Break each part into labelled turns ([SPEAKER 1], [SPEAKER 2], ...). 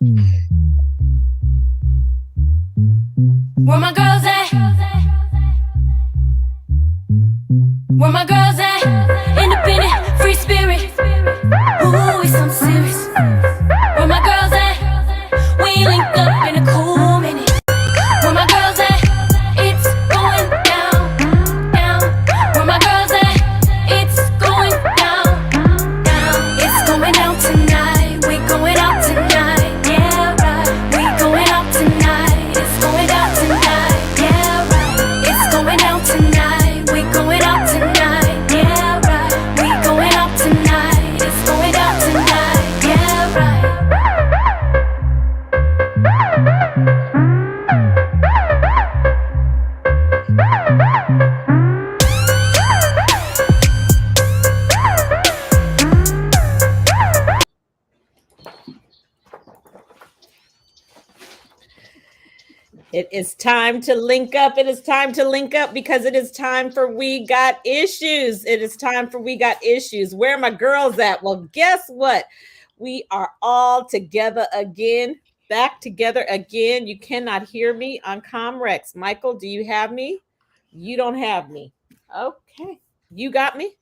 [SPEAKER 1] Where my girls at? Where my girls at? Independent, free spirit. Ooh, it's something serious. Where my girls at? We link up in a cool minute. Where my girls at? It's going down, down. Where my girls at? It's going down, down. It's going down tonight. We going out tonight. Yeah, right. We going out tonight. It's going down tonight. Yeah, right. It's going down tonight. We going out tonight. Yeah, right. We going out tonight. It's going down tonight. Yeah, right.
[SPEAKER 2] It is time to link up. It is time to link up because it is time for We Got Issues. It is time for We Got Issues. Where are my girls at? Well, guess what? We are all together again, back together again. You cannot hear me on Comrex. Michael, do you have me? You don't have me. Okay. You got me?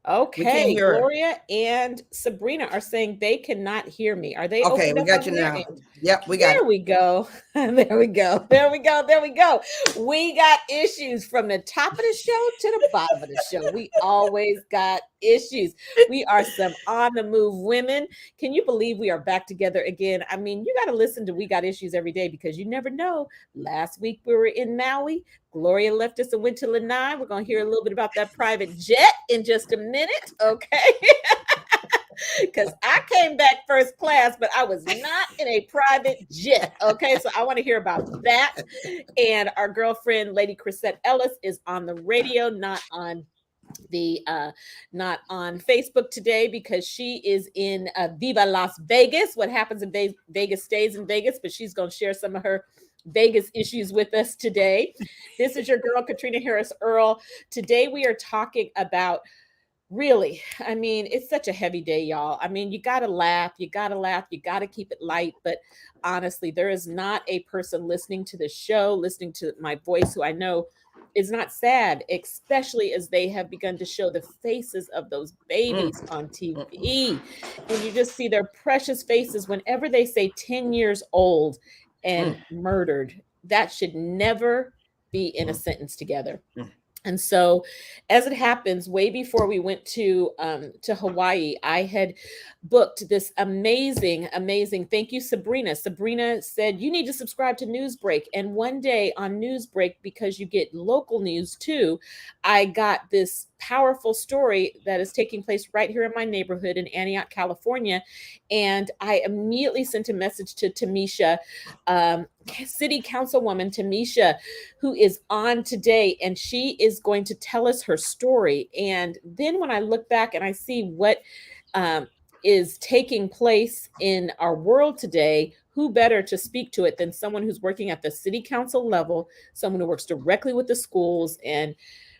[SPEAKER 2] Okay, Gloria and Sabrina are saying they cannot hear me. Are they
[SPEAKER 3] okay? We got you now.
[SPEAKER 2] End?
[SPEAKER 3] Yep, we got.
[SPEAKER 2] There we go. There we go. There we go. There we go. We got issues from the top of the show to the bottom of the show. We always got issues. We are some on the move women. Can you believe we are back together again? I mean, you got to listen to We Got Issues every day because you never know. Last week we were in Maui. Gloria left us and went to Lanai. We're going to hear a little bit about that private jet in just a minute. Okay. Because I came back first class, but I was not in a private jet. Okay, so I want to hear about that. And our girlfriend, Lady Chrisette Ellis, is on the radio, not on Facebook today because she is in Viva Las Vegas. What happens in Vegas stays in Vegas, but she's going to share some of her Vegas issues with us today. This is your girl, Caterina Harris Earl. Today we are talking about really, I mean, it's such a heavy day, y'all. I mean, you got to laugh. You got to keep it light. But honestly, there is not a person listening to the show, listening to my voice who I know is not sad, especially as they have begun to show the faces of those babies on TV. And you just see their precious faces whenever they say 10 years old and murdered. That should never be in a sentence together. And so as it happens, way before we went to Hawaii, I had booked this amazing, thank you, Sabrina. Sabrina said, you need to subscribe to Newsbreak. And one day on Newsbreak, because you get local news too, I got this powerful story that is taking place right here in my neighborhood in Antioch, California. And I immediately sent a message to Tamisha, City Councilwoman Tamisha, who is on today, and she is going to tell us her story. And then when I look back and I see what is taking place in our world today, who better to speak to it than someone who's working at the city council level, someone who works directly with the schools. And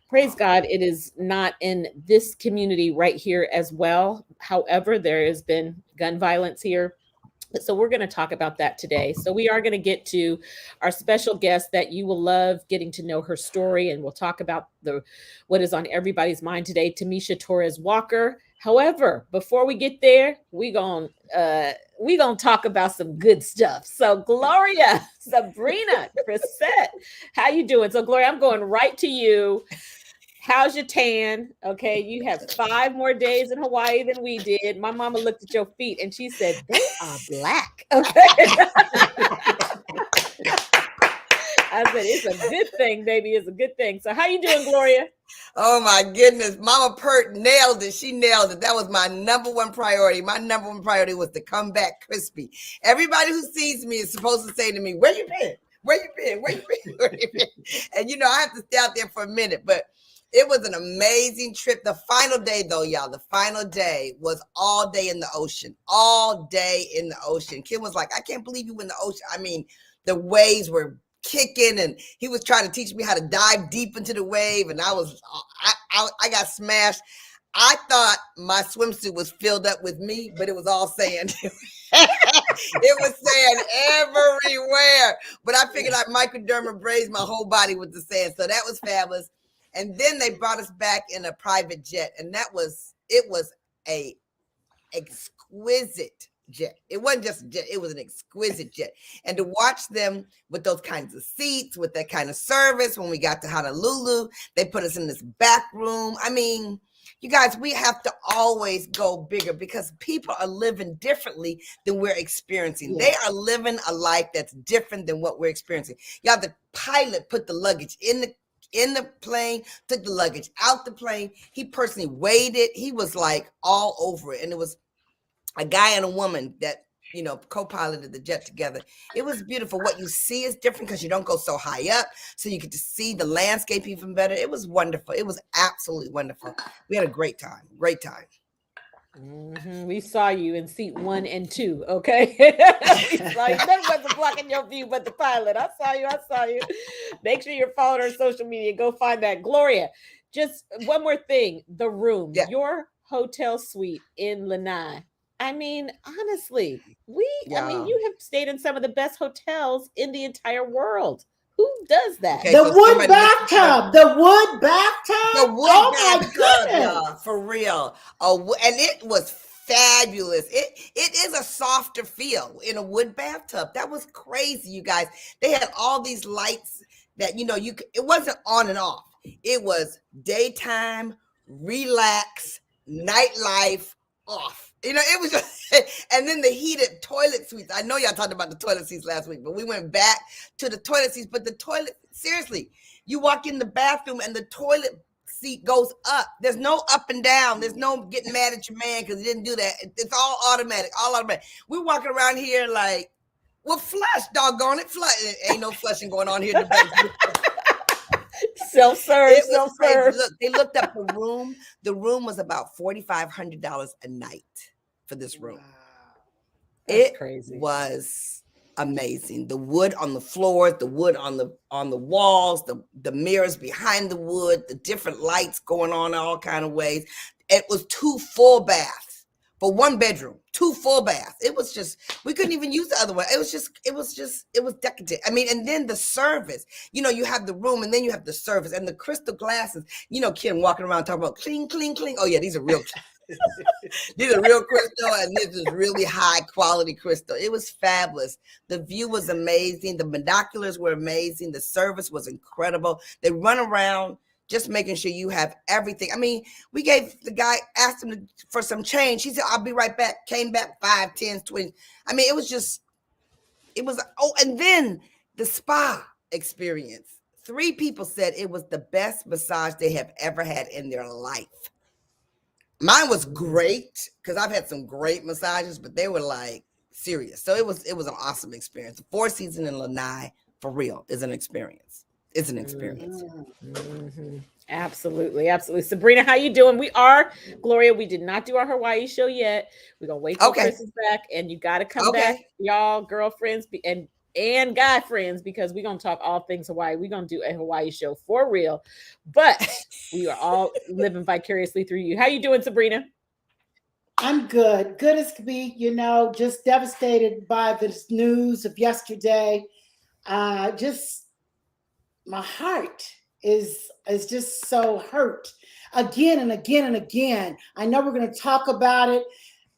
[SPEAKER 2] praise God, it is not in this community right here as well. However, there has been gun violence here. So we're going to talk about that today. So we are going to get to our special guest that you will love getting to know her story. And we'll talk about what is on everybody's mind today, Tamisha Torres Walker. However, before we get there, we're going to talk about some good stuff. So Gloria, Sabrina, Chrisette, how you doing? So Gloria, I'm going right to you. How's your tan? Okay, you have 5 more days in Hawaii than we did. My mama looked at your feet and she said, they are black. Okay. I said, it's a good thing, baby. It's a good thing. So how you doing, Gloria?
[SPEAKER 3] Oh, my goodness. Mama Pert nailed it. She nailed it. That was my number one priority. My number one priority was to come back crispy. Everybody who sees me is supposed to say to me, where you been? Where you been? Where you been? Where you been? And, I have to stay out there for a minute. But it was an amazing trip. The final day, though, y'all, the final day was all day in the ocean. All day in the ocean. Kim was like, I can't believe you in the ocean. I mean, the waves were kicking and he was trying to teach me how to dive deep into the wave, and I got smashed. I thought my swimsuit was filled up with me, but it was all sand. It was sand everywhere. But I figured I'd microdermabrade my whole body with the sand. So that was fabulous. And then they brought us back in a private jet. And it was a exquisite jet. It wasn't just a jet, it was an exquisite jet. And to watch them with those kinds of seats, with that kind of service, when we got to Honolulu, they put us in this back room. I mean, you guys, we have to always go bigger because people are living differently than we're experiencing. They are living a life that's different than what we're experiencing. Y'all, the pilot put the luggage in the plane, took the luggage out the plane. He personally weighed it. He was like all over it. And it was a guy and a woman that, co-piloted the jet together. It was beautiful. What you see is different because you don't go so high up. So you get to see the landscape even better. It was wonderful. It was absolutely wonderful. We had a great time. Great time.
[SPEAKER 2] Mm-hmm. We saw you in seat 1 and 2. Okay. We saw you. That wasn't blocking your view, but the pilot. I saw you. Make sure you're following her on social media. Go find that. Gloria, just one more thing. The room, your hotel suite in Lanai. I mean, honestly, I mean, you have stayed in some of the best hotels in the entire world. Who does that?
[SPEAKER 3] Okay,
[SPEAKER 4] the wood bathtub. Oh my goodness.
[SPEAKER 3] Y'all, for real. Oh, and it was fabulous. It is a softer feel in a wood bathtub. That was crazy, you guys. They had all these lights that, it wasn't on and off. It was daytime, relax, nightlife, off. It was just, and then the heated toilet suites. I know y'all talked about the toilet seats last week, but we went back to the toilet seats. But the toilet, seriously, you walk in the bathroom and the toilet seat goes up. There's no up and down. There's no getting mad at your man because he didn't do that. It's all automatic, We're walking around here like, well, flush, doggone it, flush. Ain't no flushing going on here in the bathroom.
[SPEAKER 2] Self-serve.
[SPEAKER 3] Look, they looked up the room. The room was about $4,500 a night for this room. Wow. It crazy. Was amazing. The wood on the floors, the wood on the walls, the mirrors behind the wood, the different lights going on in all kind of ways. It was 2 full baths for 1 bedroom, 2 full baths. It was just, we couldn't even use the other one. It was decadent. I mean, and then the service, you have the room and then you have the service and the crystal glasses, Kim walking around talking about clean, clean, clean. Oh yeah, these are real. These are real crystal and this is really high quality crystal. It was fabulous. The view was amazing. The binoculars were amazing. The service was incredible. They run around just making sure you have everything. I mean, we gave the guy, asked him for some change. He said, I'll be right back. Came back 5, 10, 20. I mean, and then the spa experience. 3 people said it was the best massage they have ever had in their life. Mine was great because I've had some great massages, but they were like serious. So it was an awesome experience. The 4 Seasons in Lanai, for real, is an experience. It's an experience.
[SPEAKER 2] Mm-hmm. Absolutely. Sabrina, how you doing? Gloria, we did not do our Hawaii show yet. We're going to wait till Chris is back, and you got to come back, y'all, girlfriends and guy friends, because we're going to talk all things Hawaii. We're going to do a Hawaii show for real, but we are all living vicariously through you. How you doing, Sabrina?
[SPEAKER 4] I'm good as can be, just devastated by this news of yesterday. My heart is just so hurt again and again and again. I know we're going to talk about it.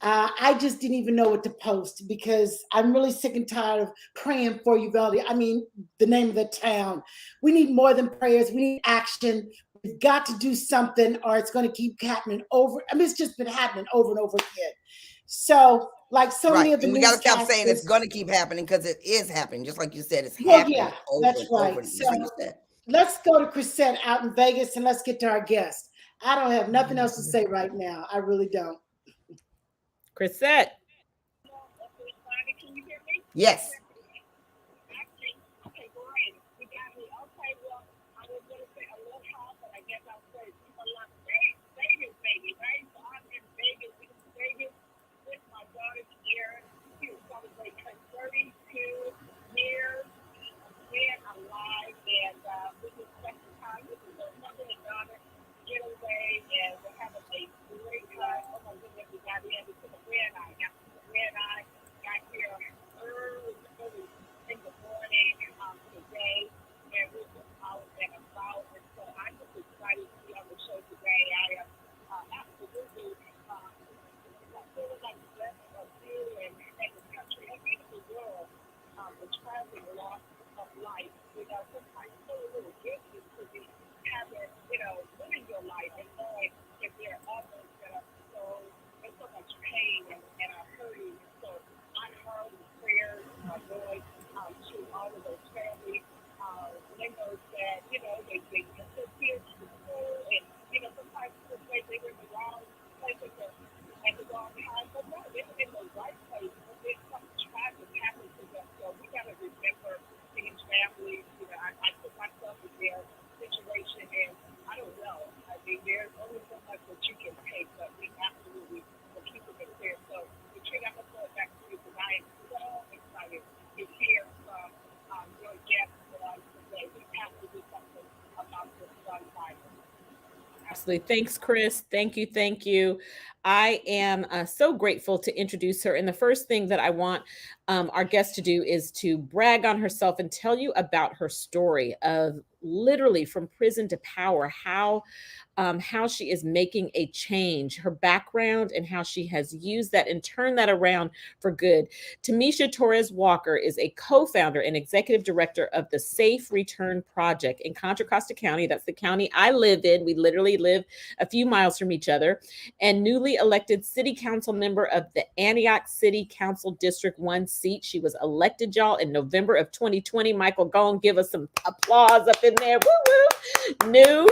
[SPEAKER 4] I just didn't even know what to post because I'm really sick and tired of praying for Uvalde. I mean, the name of the town. We need more than prayers. We need action. We've got to do something or it's going to keep happening over. I mean, it's just been happening over and over again. So, like many of the
[SPEAKER 3] and we got to stop saying it's going to keep happening because it is happening. Just like you said, it's happening. Yeah,
[SPEAKER 4] that's right. So let's go to Chrisette out in Vegas and let's get to our guest. I don't have nothing else to say right now. I really don't.
[SPEAKER 2] Chrisette.
[SPEAKER 3] Yes.
[SPEAKER 5] the loss of life. Sometimes so little guilty to be having, living your life and knowing that there are others that are in so much pain and are hurting. So I heard the prayers going to all of those families, members that, they disappeared to the school and, sometimes they were in the wrong places at the wrong time. But no, they were in the right place. But then something tragic happened to them. So we got to remember these families. I put myself in their situation, and I don't know. I mean, there's only so much that you can take, but we absolutely will keep it in prayer. So, Katrina, I'm going to throw it back to you because I am so excited to hear from your guests today. We have to do something about this gun violence.
[SPEAKER 2] Absolutely. Thanks, Chris. Thank you. Thank you. I am so grateful to introduce her. And the first thing that I want our guest to do is to brag on herself and tell you about her story of literally from prison to power, how she is making a change, her background, and how she has used that and turned that around for good. Tamisha Torres Walker is a co-founder and executive director of the Safe Return Project in Contra Costa County. That's the county I live in. We literally live a few miles from each other. And newly elected city council member of the Antioch City Council District 1 seat. She was elected, y'all, in November of 2020. Michael, go and give us some applause up in there. Woo woo. New.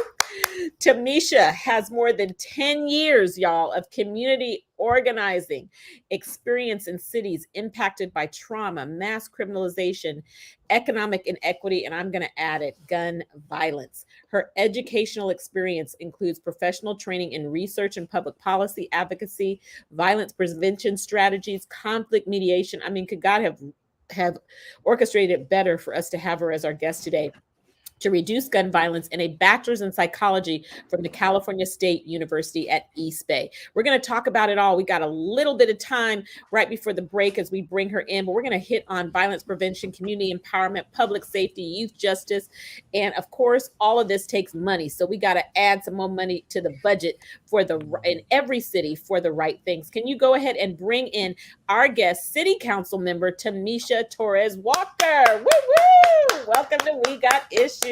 [SPEAKER 2] Tamisha has more than 10 years, y'all, of community organizing experience in cities impacted by trauma, mass criminalization, economic inequity, and I'm going to add it, gun violence. Her educational experience includes professional training in research and public policy advocacy, violence prevention strategies, conflict mediation. I mean, could God have orchestrated it better for us to have her as our guest today? To reduce gun violence, and a bachelor's in psychology from the California State University at East Bay. We're going to talk about it all. We got a little bit of time right before the break as we bring her in, but we're going to hit on violence prevention, community empowerment, public safety, youth justice, and of course, all of this takes money. So we got to add some more money to the budget in every city for the right things. Can you go ahead and bring in our guest, City Council member Tamisha Torres Walker? Woo woo! Welcome to We Got Issues.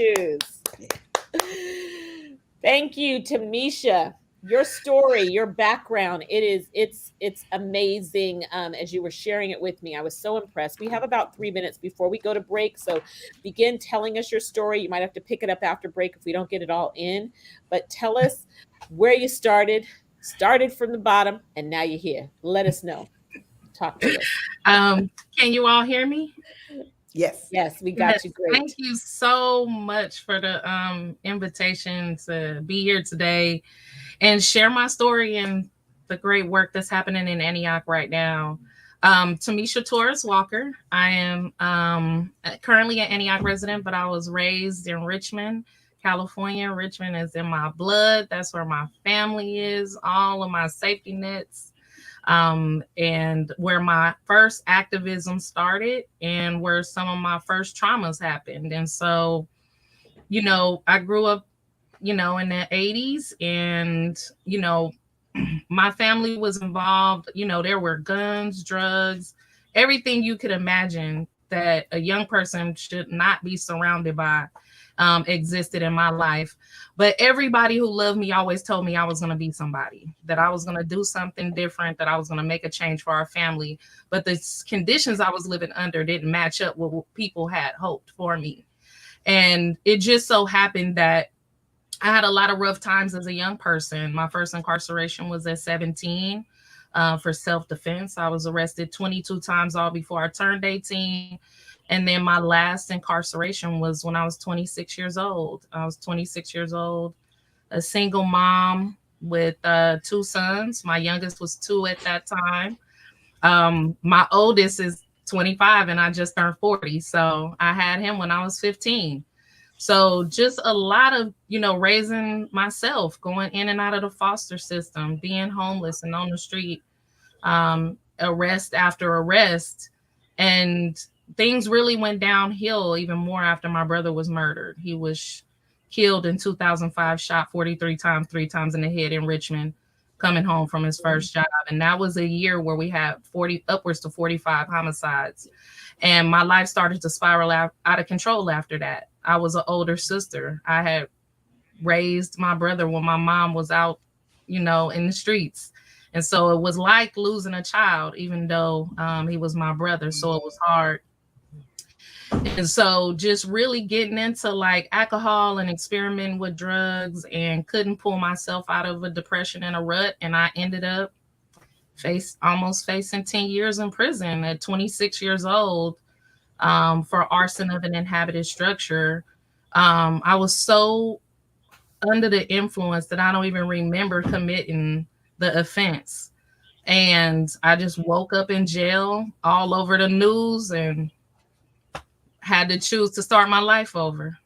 [SPEAKER 2] Thank you, Tamisha. Your story, your background, it's amazing. As you were sharing it with me, I was so impressed. We have about 3 minutes before we go to break, so begin telling us your story. You might have to pick it up after break if we don't get it all in, but tell us where you started from the bottom, and now you're here. Let us know. Talk to us.
[SPEAKER 6] Can you all hear me?
[SPEAKER 3] Yes.
[SPEAKER 2] Yes, we got you. Great.
[SPEAKER 6] Thank you so much for the invitation to be here today and share my story and the great work that's happening in Antioch right now. Tamisha Torres Walker. I am currently an Antioch resident, but I was raised in Richmond, California. Richmond is in my blood. That's where my family is, all of my safety nets. And where my first activism started and where some of my first traumas happened. And so, I grew up, in the 80s and, my family was involved, there were guns, drugs, everything you could imagine that a young person should not be surrounded by existed in my life. But everybody who loved me always told me I was going to be somebody, that I was going to do something different, that I was going to make a change for our family. But the conditions I was living under didn't match up with what people had hoped for me. And it just so happened that I had a lot of rough times as a young person. My first incarceration was at 17 for self-defense. I was arrested 22 times all before I turned 18. And then my last incarceration was when I was 26 years old. I was 26 years old, a single mom with 2 sons. My youngest was 2 at that time. My oldest is 25 and I just turned 40. So I had him when I was 15. So just a lot of, raising myself, going in and out of the foster system, being homeless and on the street, arrest after arrest. And things really went downhill even more after my brother was murdered. He was killed in 2005, shot 43 times, 3 times in the head in Richmond. coming home from his first job. And that was a year where we had upwards to 45 homicides. And my life started to spiral out of control after that. I was an older sister. I had raised my brother when my mom was out, in the streets. And so it was like losing a child, even though he was my brother. So it was hard. And so just really getting into like alcohol and experimenting with drugs, and couldn't pull myself out of a depression and a rut. And I ended up almost facing 10 years in prison at 26 years old for arson of an inhabited structure. I was so under the influence that I don't even remember committing the offense. And I just woke up in jail, all over the news, and had to choose to start my life over.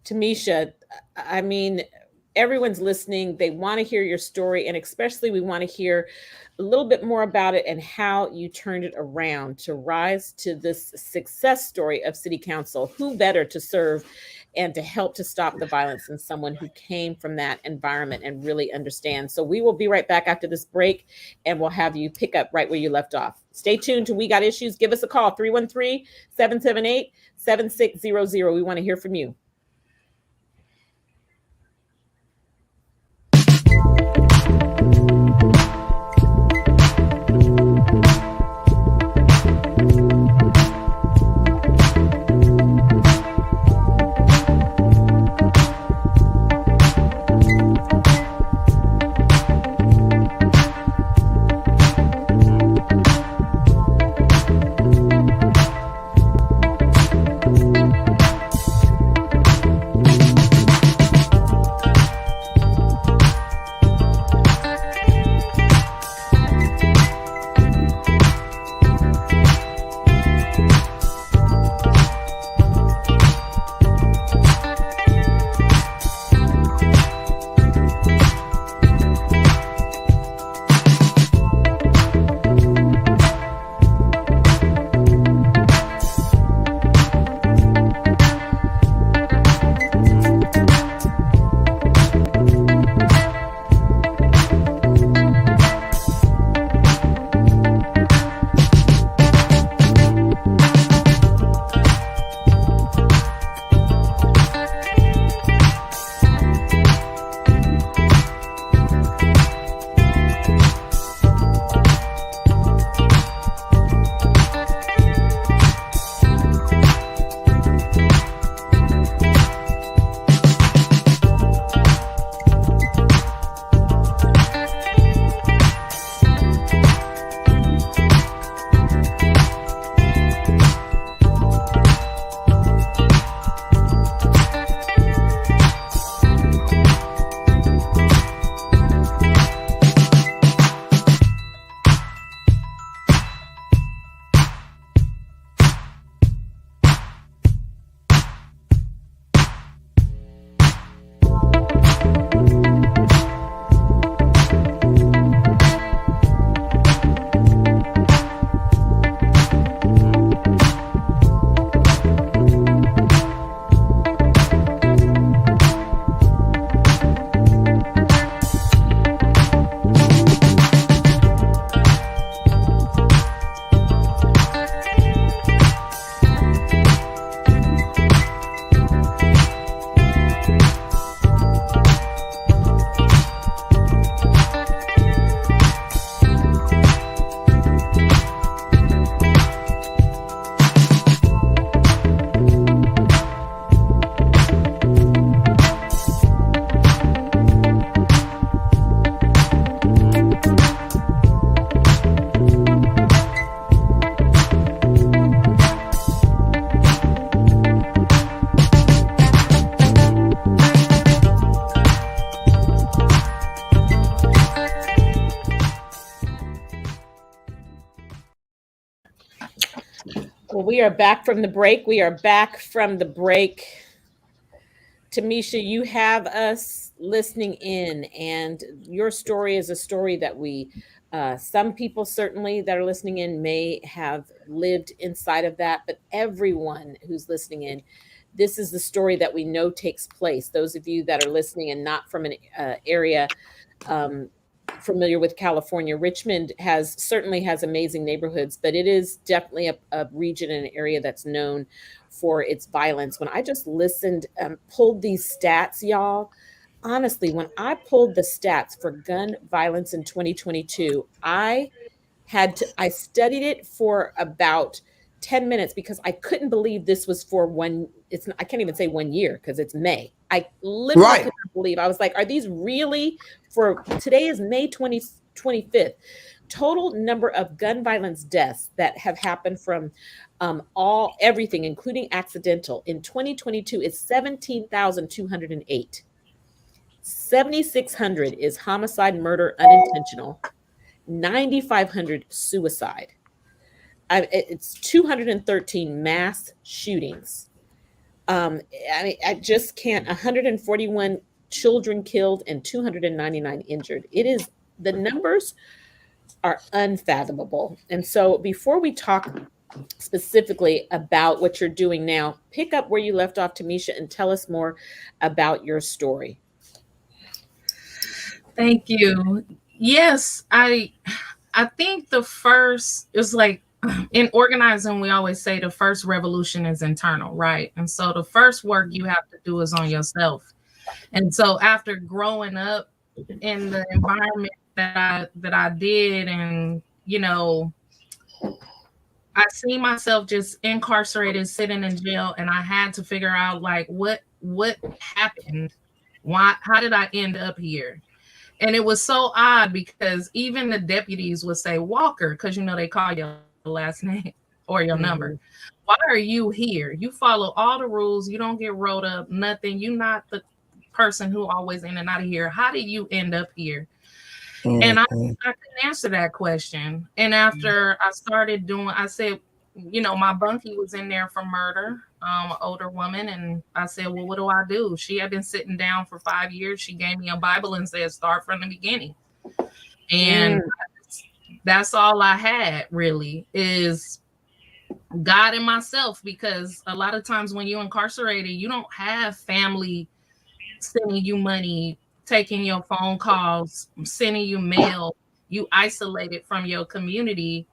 [SPEAKER 2] Tamisha, I mean, everyone's listening. They want to hear your story, and especially we want to hear a little bit more about it and how you turned it around to rise to this success story of city council. Who better to serve and to help to stop the violence than someone who came from that environment and really understands? So we will be right back after this break, and we'll have you pick up right where you left off. Stay tuned to We Got Issues. Give us a call, 313-778-7600. We want to hear from you. Well, we are back from the break. Tamisha, you have us listening in, and your story is a story that some people certainly that are listening in may have lived inside of that, but everyone who's listening in, this is the story that we know takes place. Those of you that are listening and not from an area familiar with California, Richmond certainly has amazing neighborhoods, but it is definitely a region and an area that's known for its violence. When I just listened, pulled these stats, y'all, honestly, when I pulled the stats for gun violence in 2022, I studied it for about 10 minutes because I couldn't believe this was for I can't even say 1 year because it's May. I literally
[SPEAKER 3] Right.
[SPEAKER 2] couldn't believe. I was like, are these really today is May 25th. Total number of gun violence deaths that have happened from everything, including accidental, in 2022 is 17,208. 7,600 is homicide, murder, unintentional. 9,500 suicide. It's 213 mass shootings. I mean, I just can't. 141 children killed and 299 injured. The numbers are unfathomable. And so before we talk specifically about what you're doing now, pick up where you left off, Tamisha, and tell us more about your story.
[SPEAKER 6] Thank you. Yes, I think the first is like in organizing, we always say the first revolution is internal, right? And so the first work you have to do is on yourself. And so after growing up in the environment that I did, and I see myself just incarcerated, sitting in jail, and I had to figure out like what happened, how did I end up here? And it was so odd because even the deputies would say Walker, because they call your last name or your number. Why are you here? You follow all the rules. You don't get rolled up, nothing. You're not the person who always in and out of here. How did you end up here? And I couldn't answer that question. And after I started I said, my bunkie was in there for murder, an older woman. And I said, well, what do I do? She had been sitting down for 5 years. She gave me a Bible and said, start from the beginning. And that's all I had really is God and myself, because a lot of times when you're incarcerated, you don't have family sending you money, taking your phone calls, sending you mail. You isolated from your community.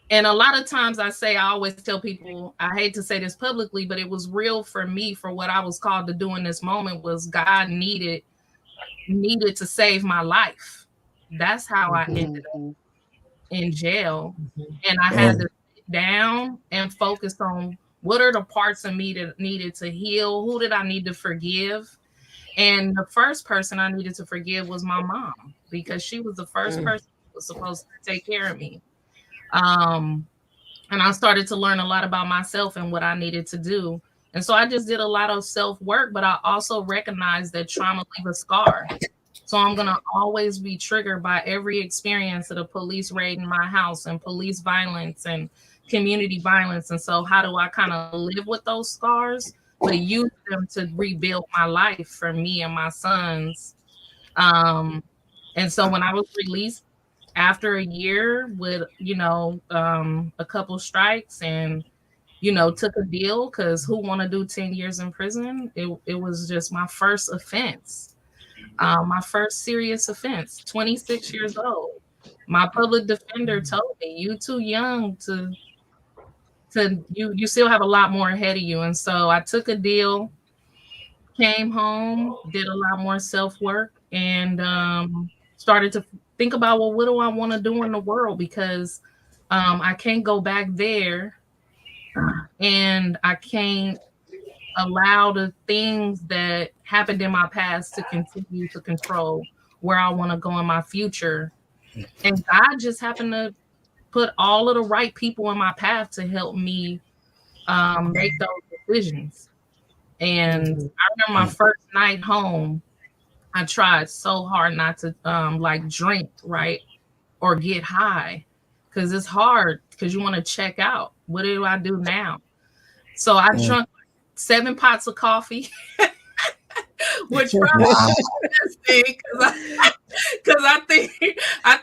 [SPEAKER 6] And a lot of times I always tell people, I hate to say this publicly, but it was real for me, for what I was called to do in this moment was God needed to save my life. That's how I ended up in jail. And I had to sit down and focus on what are the parts of me that needed to heal? Who did I need to forgive? And the first person I needed to forgive was my mom, because she was the first person who was supposed to take care of me. And I started to learn a lot about myself and what I needed to do. And so I just did a lot of self-work, but I also recognized that trauma leaves a scar. So I'm going to always be triggered by every experience of the police raid in my house and police violence and community violence. And so how do I kind of live with those scars, but use them to rebuild my life for me and my sons? And so when I was released after a year with, a couple strikes and, took a deal, because who want to do 10 years in prison? It was just my first offense. My first serious offense, 26 years old. My public defender told me, you too young to you still have a lot more ahead of you. And so I took a deal, came home, did a lot more self-work, and started to think about, well, what do I want to do in the world? Because I can't go back there, and I can't allow the things that happened in my past to continue to control where I want to go in my future. And God just happened to put all of the right people in my path to help me make those decisions. And I remember my first night home, I tried so hard not to drink, right, or get high, because it's hard, because you want to check out. What do I do now? So I drank 7 pots of coffee, which probably was the best thing, because I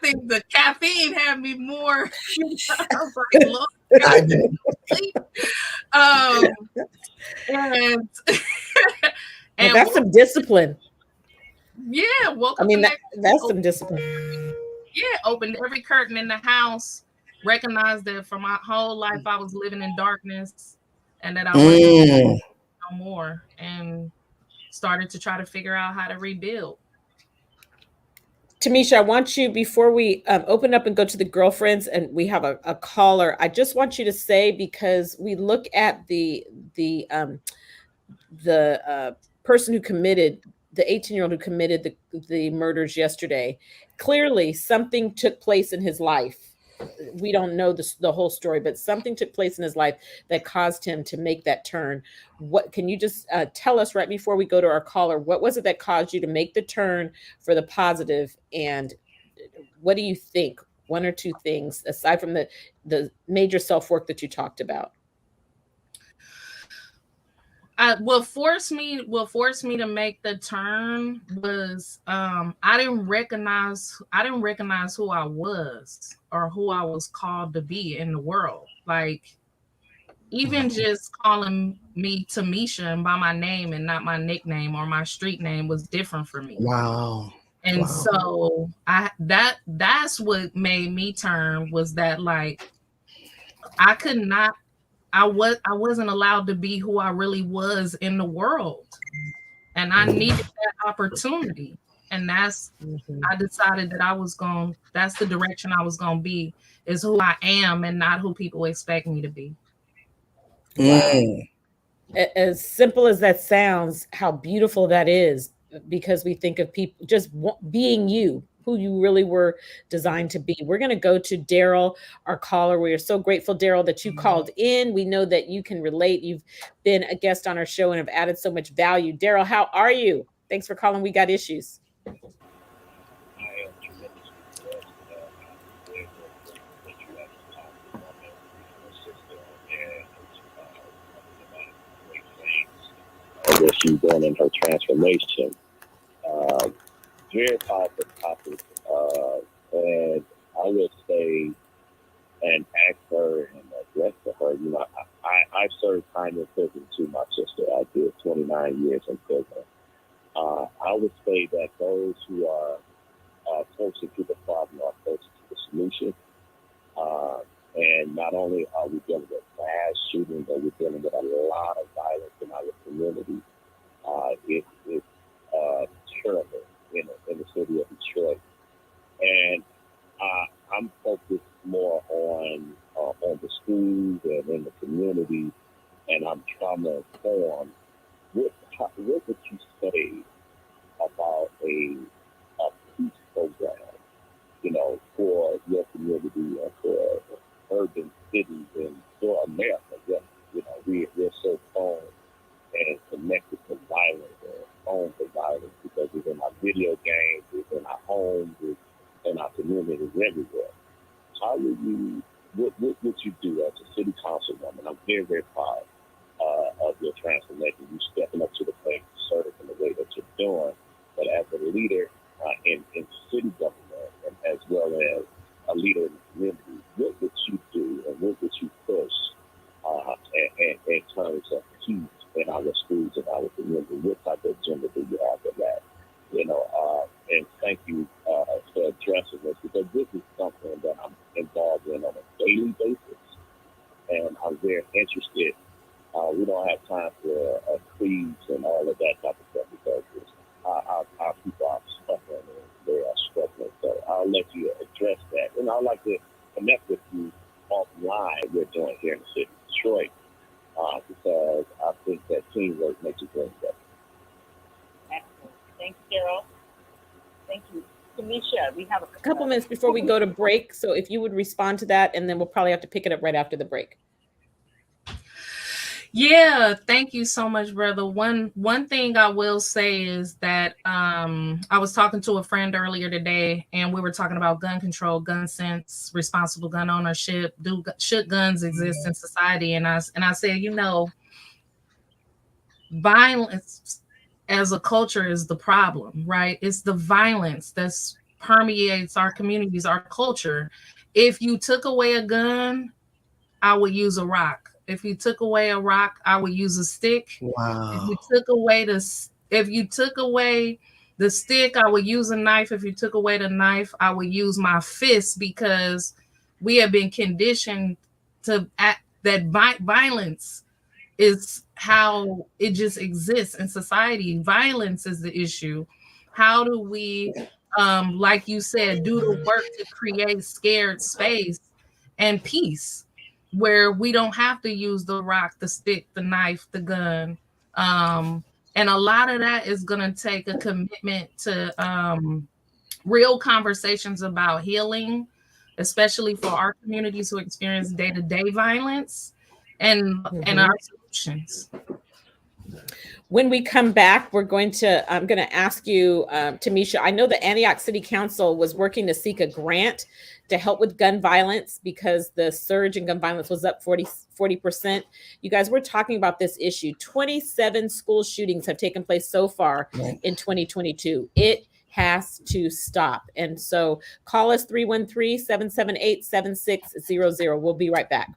[SPEAKER 6] think the caffeine had me more. I was like, look, and
[SPEAKER 2] that's some discipline.
[SPEAKER 6] Yeah, woke
[SPEAKER 2] I
[SPEAKER 6] up the
[SPEAKER 2] mean,
[SPEAKER 6] next
[SPEAKER 2] that's some
[SPEAKER 6] opened,
[SPEAKER 2] discipline.
[SPEAKER 6] yeah, opened every curtain in the house, recognized that for my whole life I was living in darkness and that I wasn't
[SPEAKER 3] Mm.
[SPEAKER 6] no more, and started to try to figure out how to rebuild.
[SPEAKER 2] Tamisha, I want you, before we open up and go to the girlfriends, and we have a caller, I just want you to say, because we look at the person who committed, the 18-year-old who committed the murders yesterday, clearly something took place in his life. We don't know the whole story, but something took place in his life that caused him to make that turn. What can you just tell us right before we go to our caller? What was it that caused you to make the turn for the positive? And what do you think? One or two things aside from the major self work that you talked about.
[SPEAKER 6] What forced me to make the turn was I didn't recognize who I was or who I was called to be in the world. Like, even just calling me Tamisha and by my name and not my nickname or my street name was different for me.
[SPEAKER 3] Wow.
[SPEAKER 6] And
[SPEAKER 3] Wow.
[SPEAKER 6] so that's what made me turn, was that, like, I could not I wasn't allowed to be who I really was in the world. And I needed that opportunity. And
[SPEAKER 2] Mhm.
[SPEAKER 6] I decided that that's the direction I was gonna be, is who I am and not who people expect me to be.
[SPEAKER 2] Wow.
[SPEAKER 3] Mm.
[SPEAKER 2] As simple as that sounds, how beautiful that is, because we think of people just being you, who you really were designed to be. We're going to go to Daryl, our caller. We are so grateful, Daryl, that you called in. We know that you can relate. You've been a guest on our show and have added so much value. Daryl, how are you? Thanks for calling. We got issues.
[SPEAKER 7] I am tremendously blessed. I'm very, very grateful that you have to talk to my beautiful sister, and it's one of the great things that she's doing in her transformation. Uh, Very powerful topic, and I would say and ask her and address to her. I served time in prison to my sister. I did 29 years in prison. I would say that those who are closer to the problem are closer to the solution. Uh, and not only are we dealing with mass shooting, but we're dealing with a lot of violence in our community. It's terrible in the city of Detroit. And I'm focused more on the schools and in the community, and I'm trauma informed. What would you say about a peace program, for your community and for urban cities and for America? Yes, we're so prone and connected to violence and prone to violence because it's in our video games, it's in our homes, it's in our communities everywhere. How would you, what would you do as a city councilwoman? I'm very, very proud of your transformation. You stepping up to the plate, serving in the way that you're doing. But as a leader in city government and as well as a leader in the community, what would you do and what would you push in terms of peace in our schools and our community? What type of agenda do you have for that? And thank you for addressing this because this is something that I'm involved in on a daily basis, and I'm very interested. We don't have time for creeds and all of that type of stuff because our people are suffering and they are struggling. So I'll let you address that. And I'd like to connect with you offline. We're doing here in the city of Detroit because I think that teamwork makes a great better.
[SPEAKER 5] Excellent. Thanks, Daryl. Thank you. Tamisha, we have
[SPEAKER 2] A couple minutes before we go to break. So if you would respond to that, and then we'll probably have to pick it up right after the break.
[SPEAKER 6] Yeah, thank you so much, brother. One thing I will say is that I was talking to a friend earlier today, and we were talking about gun control, gun sense, responsible gun ownership. Should guns exist in society? And I said, violence as a culture is the problem, right? It's the violence that's permeates our communities, our culture. If you took away a gun, I would use a rock. If you took away a rock, I would use a stick. If
[SPEAKER 3] Wow.
[SPEAKER 6] you took away The stick, I would use a knife. If you took away the knife, I would use my fist, because we have been conditioned to act that violence is how it just exists in society. Violence is the issue. How do we, like you said, do the work to create scared space and peace, where we don't have to use the rock, the stick, the knife, the gun? And a lot of that is going to take a commitment to real conversations about healing, especially for our communities who experience day-to-day violence, and our solutions.
[SPEAKER 2] When we come back, I'm going to ask you, Tamisha, I know the Antioch City Council was working to seek a grant to help with gun violence because the surge in gun violence was up 40%. You guys, we're talking about this issue. 27 school shootings have taken place so far in 2022. It has to stop. And so call us 313-778-7600. We'll be right back.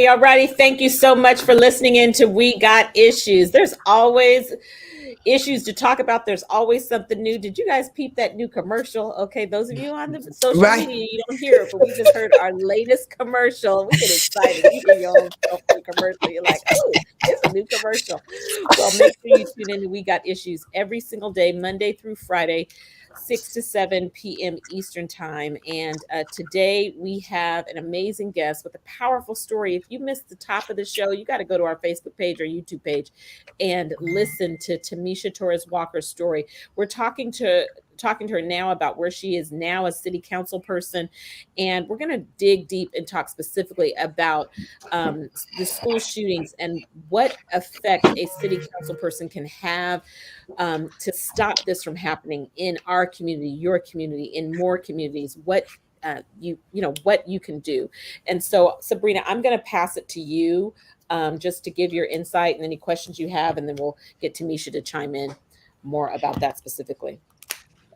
[SPEAKER 2] All righty. Thank you so much for listening in to We Got Issues. There's always issues to talk about. There's always something new. Did you guys peep that new commercial? Okay, those of you on the social media, you don't hear it, but we just heard our latest commercial. We get excited. You hear your own commercial. You're like, oh, it's a new commercial. Well, make sure you tune in to We Got Issues every single day, Monday through Friday, 6 to 7 p.m. Eastern time. And today we have an amazing guest with a powerful story. If you missed the top of the show, you got to go to our Facebook page or YouTube page and listen to Tamisha Walker's story. We're talking to her now about where she is now as city council person. And we're going to dig deep and talk specifically about the school shootings and what effect a city council person can have to stop this from happening in our community, your community, in more communities. What you know what you can do. And so, Sabrina, I'm going to pass it to you, just to give your insight and any questions you have, and then we'll get Tamisha to chime in more about that specifically.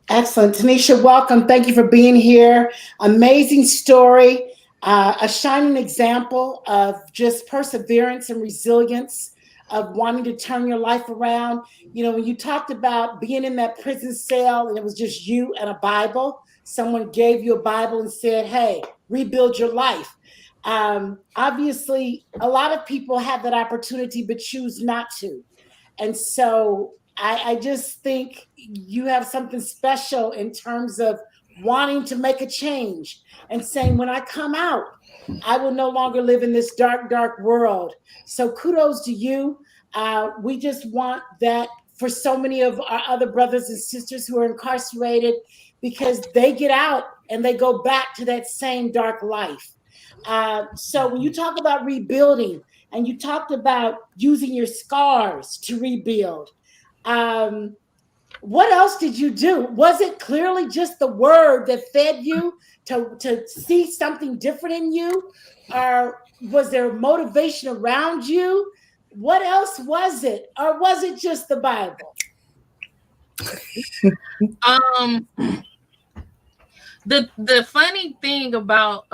[SPEAKER 4] Excellent. Tamisha, welcome. Thank you for being here. Amazing story, a shining example of just perseverance and resilience, of wanting to turn your life around. You know, when you talked about being in that prison cell and it was just you and a Bible, someone gave you a Bible and said, hey, rebuild your life. Obviously, a lot of people have that opportunity but choose not to. And so I just think you have something special in terms of wanting to make a change and saying, when I come out, I will no longer live in this dark, dark world. So kudos to you. We just want that for so many of our other brothers and sisters who are incarcerated, because they get out and they go back to that same dark life. So when you talk about rebuilding, and you talked about using your scars to rebuild, what else did you do? Was it clearly just the word that fed you to see something different in you? Or was there motivation around you? What else was it? Or was it just the Bible?
[SPEAKER 6] The funny thing about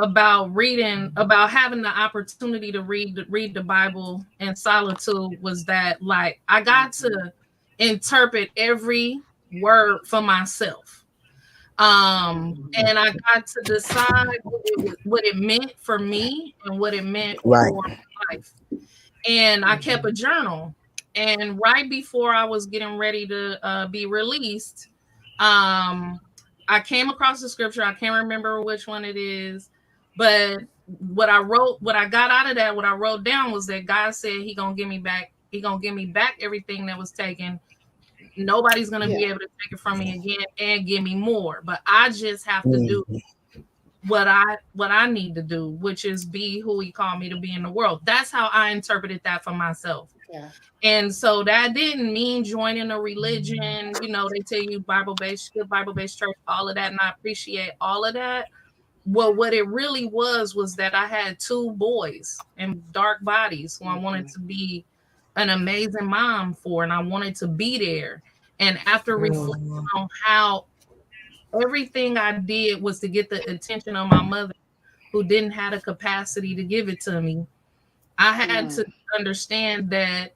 [SPEAKER 6] reading, about having the opportunity to read the Bible in solitude, was that, like, I got to interpret every word for myself, and I got to decide what it meant for me and what it meant for my life. And I kept a journal, and right before I was getting ready to be released, I came across the scripture. I can't remember which one it is, but what I got out of that, what I wrote down, was that God said He gonna give me back everything that was taken. Nobody's gonna be able to take it from me again and give me more. But I just have to do what I need to do, which is be who He called me to be in the world. That's how I interpreted that for myself.
[SPEAKER 4] Yeah.
[SPEAKER 6] And so that didn't mean joining a religion. You know, they tell you Bible-based church, all of that, and I appreciate all of that. Well, what it really was that I had two boys in dark bodies who I wanted to be an amazing mom for, and I wanted to be there. And after reflecting on how everything I did was to get the attention of my mother, who didn't have the capacity to give it to me, I had to understand that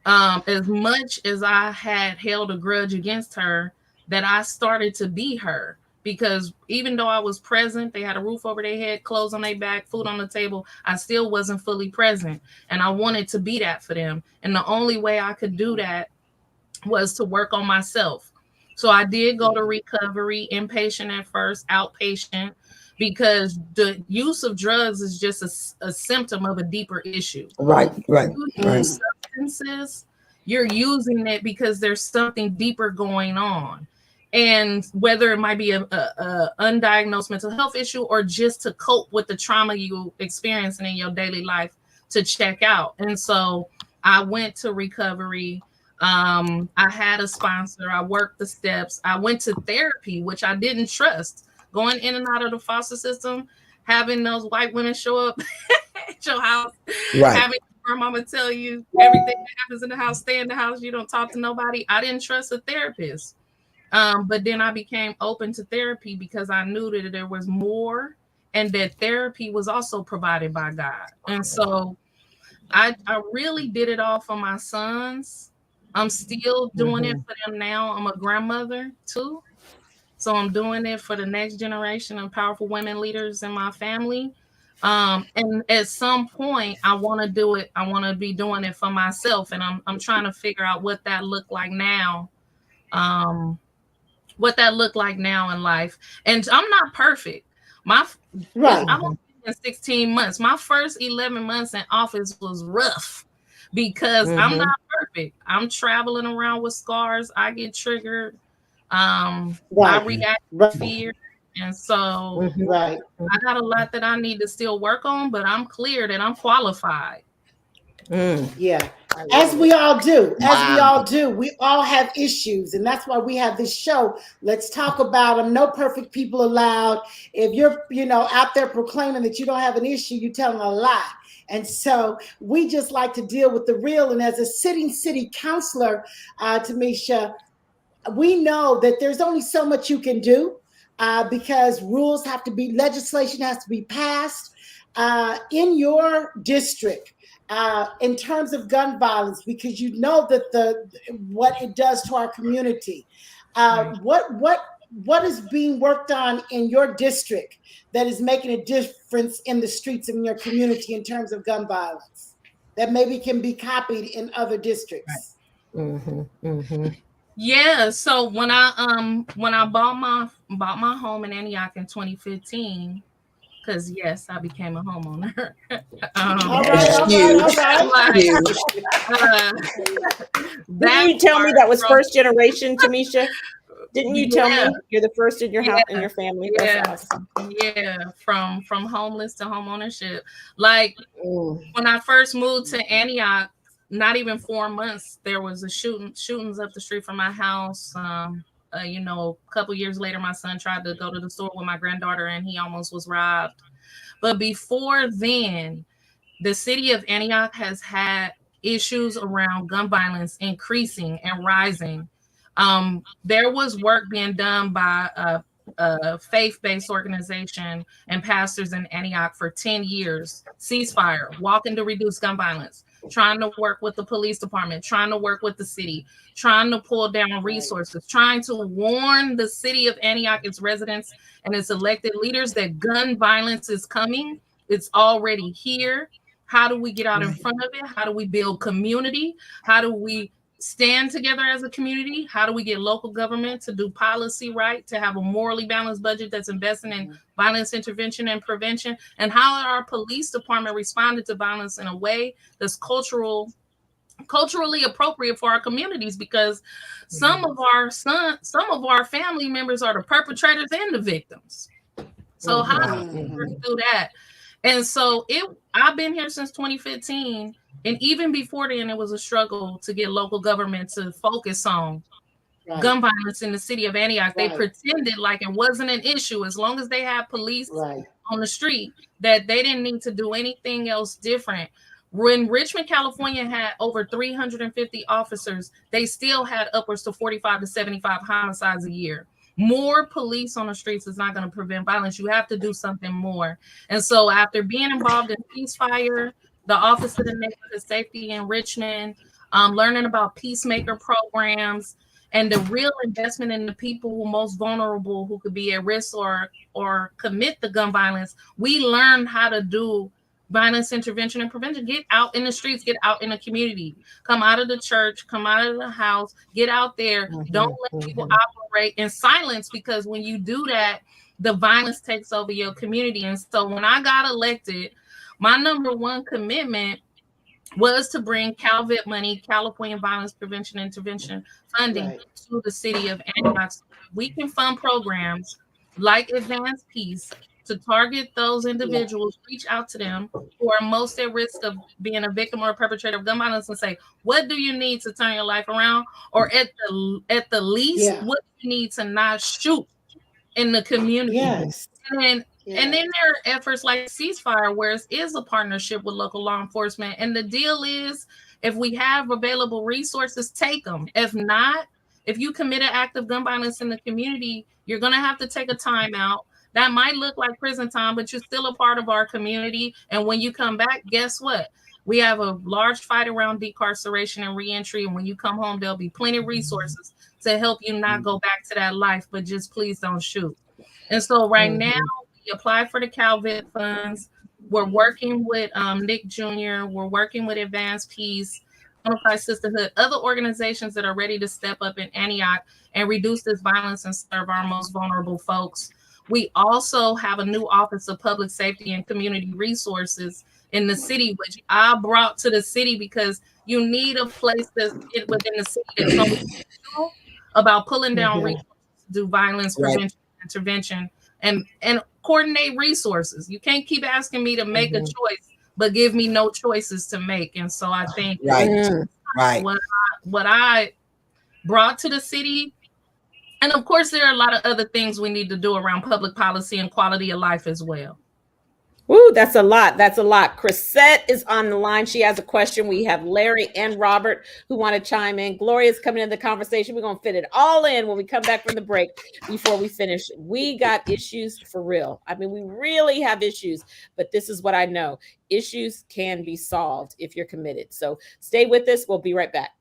[SPEAKER 6] as much as I had held a grudge against her, that I started to be her. Because even though I was present, they had a roof over their head, clothes on their back, food on the table, I still wasn't fully present. And I wanted to be that for them. And the only way I could do that was to work on myself. So I did go to recovery, inpatient at first, outpatient, because the use of drugs is just a symptom of a deeper issue.
[SPEAKER 3] Right.
[SPEAKER 6] Substances, you're using it because there's something deeper going on. And whether it might be a undiagnosed mental health issue, or just to cope with the trauma you experiencing in your daily life, to check out. And so I went to recovery. I had a sponsor. I worked the steps. I went to therapy, which I didn't trust. Going in and out of the foster system, having those white women show up at your house, having your mama tell you everything that happens in the house, stay in the house, you don't talk to nobody. I didn't trust a therapist. But then I became open to therapy because I knew that there was more, and that therapy was also provided by God. And so I really did it all for my sons. I'm still doing it for them now. I'm a grandmother too. So I'm doing it for the next generation of powerful women leaders in my family. And at some point I want to do it. I want to be doing it for myself. And I'm trying to figure out what that looked like now. What that looked like now in life. And I'm not perfect. I'm only in 16 months. My first 11 months in office was rough because I'm not perfect. I'm traveling around with scars. I get triggered. I react to fear. And so I got a lot that I need to still work on, but I'm clear that I'm qualified.
[SPEAKER 4] Yeah. As we all do,
[SPEAKER 3] Wow.
[SPEAKER 4] we all have issues, and that's why we have this show. Let's talk about them. No perfect people allowed. If you're, out there proclaiming that you don't have an issue, you're telling a lie. And so we just like to deal with the real. And as a sitting city councilor, Tamisha, we know that there's only so much you can do because legislation has to be passed in your district. In terms of gun violence, because you know that what it does to our community. What is being worked on in your district that is making a difference in the streets in your community in terms of gun violence that maybe can be copied in other districts?
[SPEAKER 6] Yeah, so when I bought my home in Antioch in 2015, because yes, I became a homeowner.
[SPEAKER 4] All right.
[SPEAKER 3] Huge.
[SPEAKER 2] Didn't you tell me that was first generation, Tamisha? Didn't you tell me you're the first in your house, in your family? That's awesome.
[SPEAKER 6] Yeah, from homeless to home ownership. Like when I first moved to Antioch, not even 4 months, there was a shootings up the street from my house. A couple years later, my son tried to go to the store with my granddaughter, and he almost was robbed. But before then, the city of Antioch has had issues around gun violence increasing and rising. There was work being done by a faith-based organization and pastors in Antioch for 10 years. Ceasefire, walking to reduce gun violence, trying to work with the police department, trying to work with the city, trying to pull down resources, trying to warn the city of Antioch, its residents and its elected leaders that gun violence is coming. It's already here. How do we get out in front of it? How do we build community? How do we stand together as a community? How do we get local government to do policy right, to have a morally balanced budget that's investing in violence intervention and prevention? And how our police department responded to violence in a way that's culturally appropriate for our communities, because some of our family members are the perpetrators and the victims. So how do we do that? And so I've been here since 2015. And even before then, it was a struggle to get local government to focus on gun violence in the city of Antioch. They pretended like it wasn't an issue as long as they had police on the street, that they didn't need to do anything else different. When Richmond, California had over 350 officers, they still had upwards to 45 to 75 homicides a year. More police on the streets is not going to prevent violence. You have to do something more. And so after being involved in ceasefire, the Office of the Neighborhood Safety in Richmond, learning about peacemaker programs, and the real investment in the people who are most vulnerable, who could be at risk or commit the gun violence, we learned how to do violence intervention and prevention. Get out in the streets, get out in the community, come out of the church, come out of the house, get out there. Don't let people operate in silence, because when you do that, the violence takes over your community. And so when I got elected, my number one commitment was to bring CalVIP money, California Violence Prevention Intervention funding, to the city of Antioch. We can fund programs like Advanced Peace to target those individuals, reach out to them who are most at risk of being a victim or a perpetrator of gun violence, and say, what do you need to turn your life around? Or at the least, what do you need to not shoot in the community? And then there are efforts like Ceasefire, where it is a partnership with local law enforcement. And the deal is, if we have available resources, take them. If not, if you commit an act of gun violence in the community, you're going to have to take a time out. That might look like prison time, but you're still a part of our community. And when you come back, guess what? We have a large fight around decarceration and reentry. And when you come home, there'll be plenty of resources to help you not go back to that life, but just please don't shoot. And so right now, we apply for the CalVIP funds. We're working with Nick Jr. We're working with Advanced Peace, Bonafide Sisterhood, other organizations that are ready to step up in Antioch and reduce this violence and serve our most vulnerable folks. We also have a new Office of Public Safety and Community Resources in the city, which I brought to the city because you need a place that's within the city that's so about pulling down resources to do violence prevention, intervention, and coordinate resources. You can't keep asking me to make a choice but give me no choices to make. And so I think
[SPEAKER 3] Right. Right.
[SPEAKER 6] what I brought to the city. And of course, there are a lot of other things we need to do around public policy and quality of life as well.
[SPEAKER 2] Ooh, that's a lot. That's a lot. Chrisette is on the line. She has a question. We have Larry and Robert who want to chime in. Gloria's coming in the conversation. We're going to fit it all in when we come back from the break before we finish. We got issues for real. I mean, we really have issues, but this is what I know. Issues can be solved if you're committed. So stay with us. We'll be right back.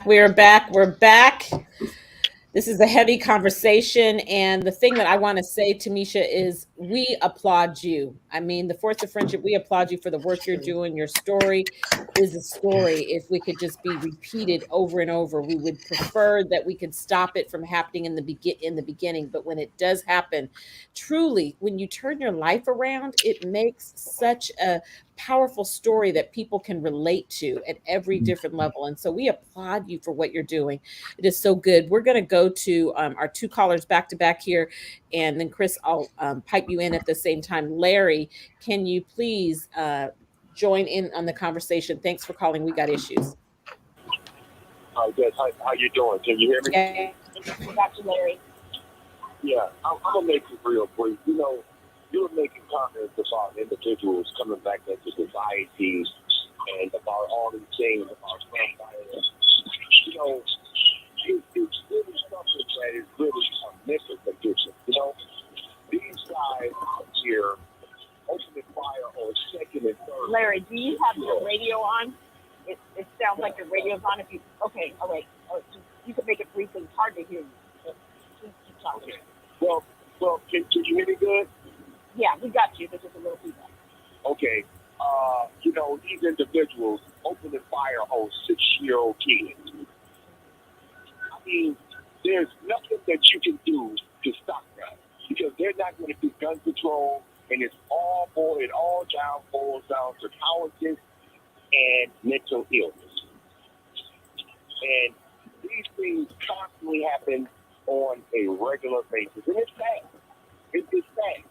[SPEAKER 2] We're back. We're back. This is a heavy conversation. And the thing that I want to say, Tamisha, is we applaud you. I mean, the Force of Friendship, we applaud you for the work you're doing. Your story is a story. If we could just be repeated over and over, we would prefer that we could stop it from happening in the beginning. But when it does happen, truly, when you turn your life around, it makes such a powerful story that people can relate to at every different level. And so we applaud you for what you're doing. It is so good. We're going to go to our two callers back to back here. And then Chris, I'll pipe you in at the same time. Larry, can you please join in on the conversation? Thanks for calling. We got issues.
[SPEAKER 7] Yes, how you doing? Can you hear me?
[SPEAKER 2] Yeah.
[SPEAKER 5] Got you, Larry.
[SPEAKER 7] Yeah, I'm gonna make it real brief. You know, you were making comments about individuals coming back into society and about all these things about gun. You know, it's really something that is really a mental condition. You know, these guys out here opening fire on second and third.
[SPEAKER 5] Larry, do you have your radio on? It sounds like your radio's on. If you okay, all right. You can make it brief. It's hard to hear you. So please keep talking.
[SPEAKER 7] Okay. Well, can you hear me good?
[SPEAKER 5] Yeah, we got you. There's just a little feedback.
[SPEAKER 7] Okay. You know, these individuals opening fire on 6-year-old kids. I mean, there's nothing that you can do to stop that because they're not going to do gun control, and it all boils down to cowardice and mental illness. And these things constantly happen on a regular basis, and it's sad. It's sad.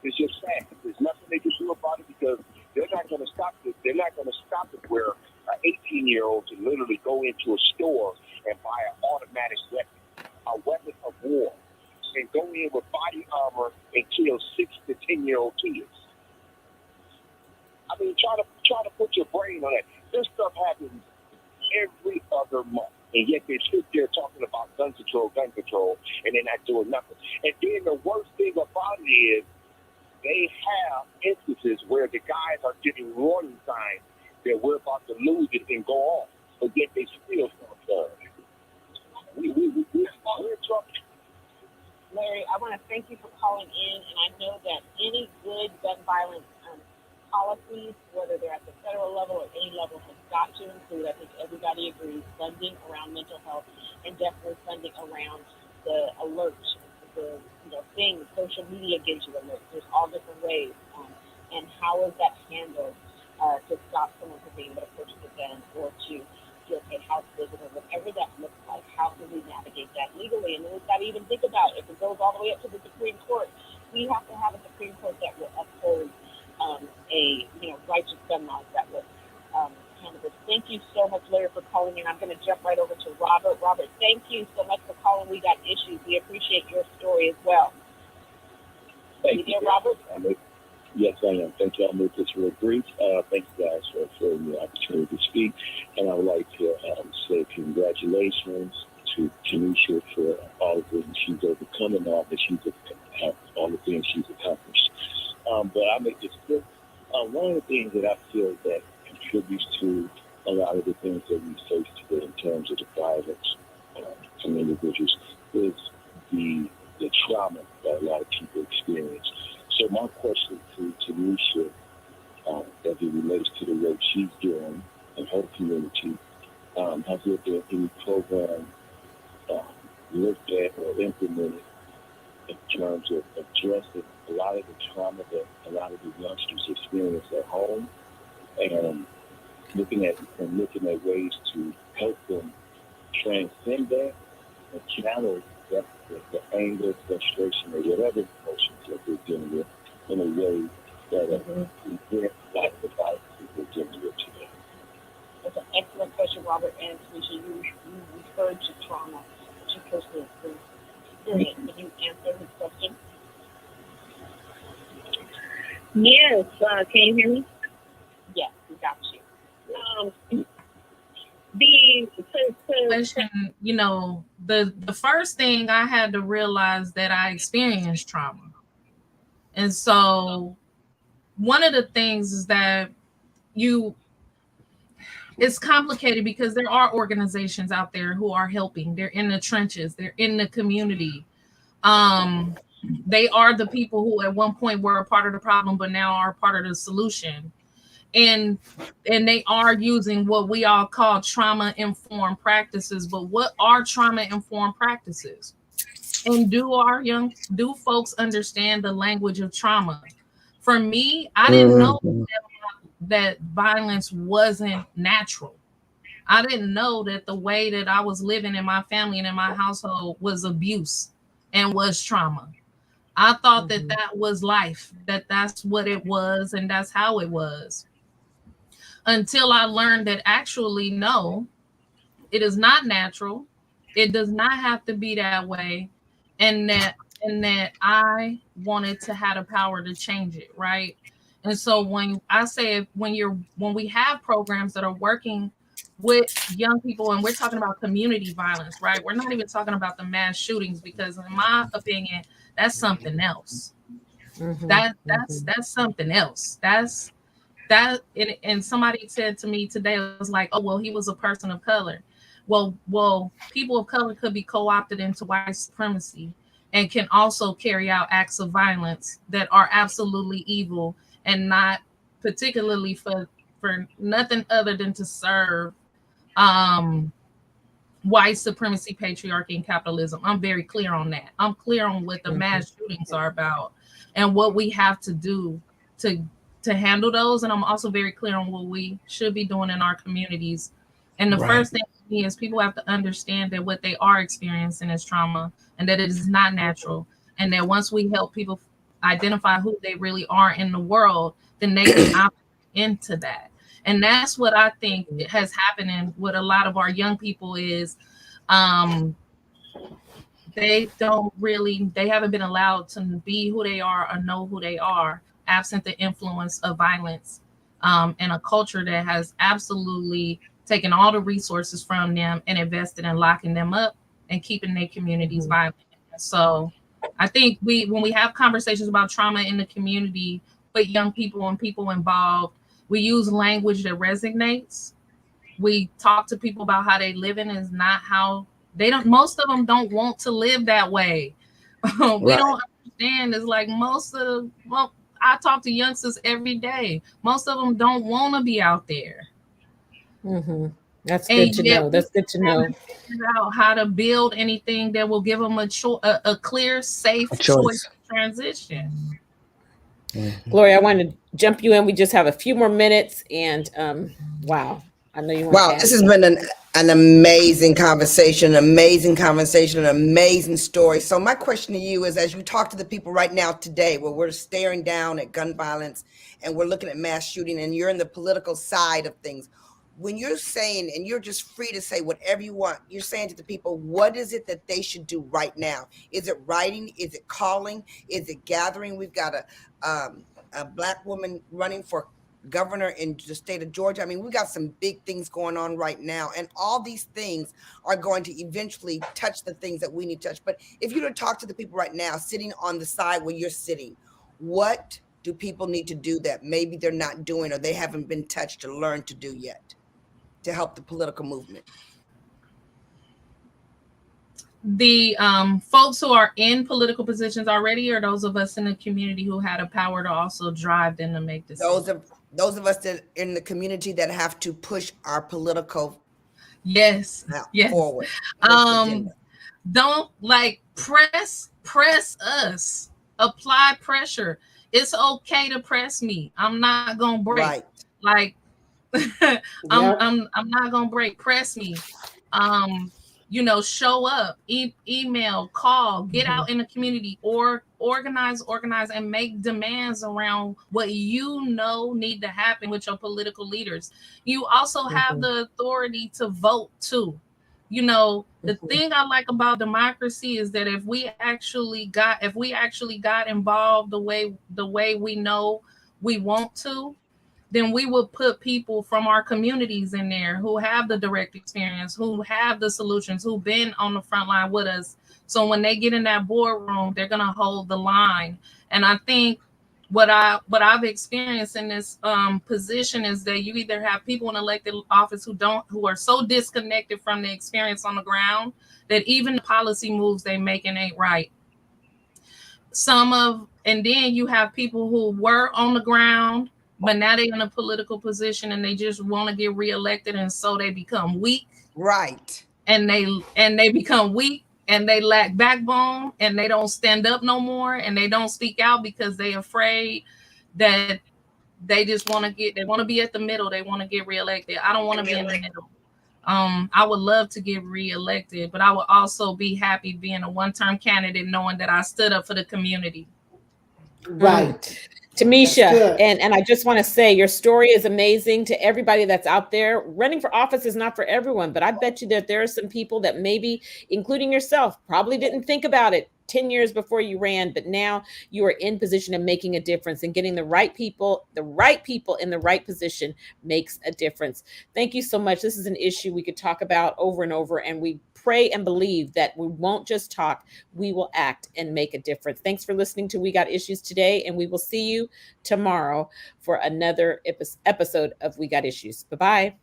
[SPEAKER 7] It's just sad. There's nothing they can do about it because they're not going to stop this. They're not going to stop it where an 18-year-old can literally go into a store and buy an automatic weapon, a weapon of war, and go in with body armor and kill 6 to 10-year-old kids. I mean, try to put your brain on that. This stuff happens every other month, and yet they sit there talking about gun control, and they're not doing nothing. And then the worst thing about it is they have instances where the guys are giving warning signs that we're about to lose it and go off, but yet they still don't. We're in trouble.
[SPEAKER 5] Larry, I want to thank you for calling in, and I know that any good gun violence policies, whether they're at the federal level or any level, has got to include, I think everybody agrees, funding around mental health and definitely funding around the alerts, the things, social media gives you alerts. There's all different ways. And how is that handled to stop someone from being able to purchase a gun or to do a house visit or whatever that looks like? How can we navigate that legally? And then we've got to even think about if it goes all the way up to the Supreme Court, we have to have a Supreme Court that will uphold a righteous gun laws that will handle this. Thank you so much, Larry, for calling in. I'm going to jump right over to Robert. Robert, thank you so much for calling. We got issues. We appreciate your story as well.
[SPEAKER 7] Thank you,
[SPEAKER 5] Robert?
[SPEAKER 7] Yes, I am. Thank you. I'll make this real brief. Thank you guys for the opportunity to speak. And I would like to say congratulations to Tamisha for all of the things she's overcome and all the things she's accomplished. But I'll make this quick. One of the things that I feel that contributes to a lot of the things that we face today in terms of the violence from individuals is the trauma that a lot of people experience. So my question to Tamisha, as it relates to the work she's doing in her community, has there been any program looked at or implemented in terms of addressing a lot of the trauma that a lot of the youngsters experience at home, and looking at ways to help them transcend that and channel the anger, frustration, or whatever emotions that they're dealing with in a way that prevent like the violence that they're dealing with today?
[SPEAKER 5] That's an excellent question, Robert. And Tamisha, you referred to trauma that you personally experienced. Can you answer his question?
[SPEAKER 8] Yes, can you hear me?
[SPEAKER 5] Yes, we got you.
[SPEAKER 6] Question, the first thing I had to realize that I experienced trauma. And so one of the things is that it's complicated because there are organizations out there who are helping. They're in the trenches. They're in the community. They are the people who at one point were a part of the problem, but now are part of the solution. And they are using what we all call trauma-informed practices. But what are trauma-informed practices? And do folks understand the language of trauma? For me, I didn't know that violence wasn't natural. I didn't know that the way that I was living in my family and in my household was abuse and was trauma. I thought that was life, that's what it was, and that's how it was. Until I learned that actually, no, it is not natural. It does not have to be that way. And that I wanted to have the power to change it, right? And so when I say when we have programs that are working with young people, and we're talking about community violence, right? We're not even talking about the mass shootings, because in my opinion, that's something else. That's something else. And somebody said to me today, it was like, oh, well, he was a person of color. Well, people of color could be co-opted into white supremacy and can also carry out acts of violence that are absolutely evil and not particularly for nothing other than to serve white supremacy, patriarchy, and capitalism. I'm very clear on that. I'm clear on what the mass shootings are about and what we have to do to handle those. And I'm also very clear on what we should be doing in our communities. And the first thing is people have to understand that what they are experiencing is trauma, and that it is not natural. And that once we help people identify who they really are in the world, then they can opt into that. And that's what I think has happened with a lot of our young people is they haven't been allowed to be who they are or know who they are, absent the influence of violence and a culture that has absolutely taken all the resources from them and invested in locking them up and keeping their communities violent. So I think when we have conversations about trauma in the community with young people and people involved, we use language that resonates. We talk to people about how they live in is not how most of them don't want to live that way. We don't understand. It's like I talk to youngsters every day. Most of them don't want to be out there.
[SPEAKER 2] That's
[SPEAKER 6] And
[SPEAKER 2] good to
[SPEAKER 6] yet
[SPEAKER 2] know.
[SPEAKER 6] we
[SPEAKER 2] That's good to know.
[SPEAKER 6] haven't figured out how to build anything that will give them a clear, safe
[SPEAKER 9] A
[SPEAKER 6] choice
[SPEAKER 9] choice.
[SPEAKER 6] transition.
[SPEAKER 2] Gloria, I want to jump you in. We just have a few more minutes, and wow, I know you want to
[SPEAKER 3] Wow,
[SPEAKER 2] add.
[SPEAKER 3] this has been an amazing conversation, an amazing story. So my question to you is, as you talk to the people right now today, where we're staring down at gun violence and we're looking at mass shooting, and you're in the political side of things, when you're saying, and you're just free to say whatever you want, you're saying to the people, what is it that they should do right now? Is it writing? Is it calling? Is it gathering? We've got a Black woman running for governor in the state of Georgia. I mean, we got some big things going on right now, and all these things are going to eventually touch the things that we need to touch. But if you were to talk to the people right now sitting on the side where you're sitting, what do people need to do that maybe they're not doing or they haven't been touched to learn to do yet to help the political movement?
[SPEAKER 6] The folks who are in political positions already, or those of us in the community who had a power to also drive them to make decisions?
[SPEAKER 3] Those of us that in the community that have to push our political
[SPEAKER 6] Yes.
[SPEAKER 3] forward.
[SPEAKER 6] Don't press us. Apply pressure. It's okay to press me. I'm not gonna break.
[SPEAKER 3] Right.
[SPEAKER 6] Like I'm not gonna break. Press me. Show up, email, call, get out in the community, or organize and make demands around what need to happen with your political leaders. You also have the authority to vote too. The thing I like about democracy is that if we actually got involved the way we know we want to, then we would put people from our communities in there who have the direct experience, who have the solutions, who've been on the front line with us. So when they get in that boardroom, they're gonna hold the line. And I think what I've experienced in this position is that you either have people in elected office who are so disconnected from the experience on the ground that even the policy moves they making ain't right. And then you have people who were on the ground, but now they're in a political position and they just want to get reelected, and so they become weak.
[SPEAKER 3] Right.
[SPEAKER 6] And they become weak and they lack backbone and they don't stand up no more and they don't speak out because they're afraid that they want to be at the middle. They want to get reelected. I don't want to be in the middle. I would love to get reelected, but I would also be happy being a one-term candidate, knowing that I stood up for the community.
[SPEAKER 4] Right.
[SPEAKER 2] Tamisha, and I just want to say your story is amazing to everybody that's out there. Running for office is not for everyone, but I bet you that there are some people that maybe, including yourself, probably didn't think about it 10 years before you ran, but now you are in position of making a difference, and getting the right people in the right position makes a difference. Thank you so much. This is an issue we could talk about over and over, and we pray and believe that we won't just talk, we will act and make a difference. Thanks for listening to We Got Issues today, and we will see you tomorrow for another episode of We Got Issues. Bye-bye.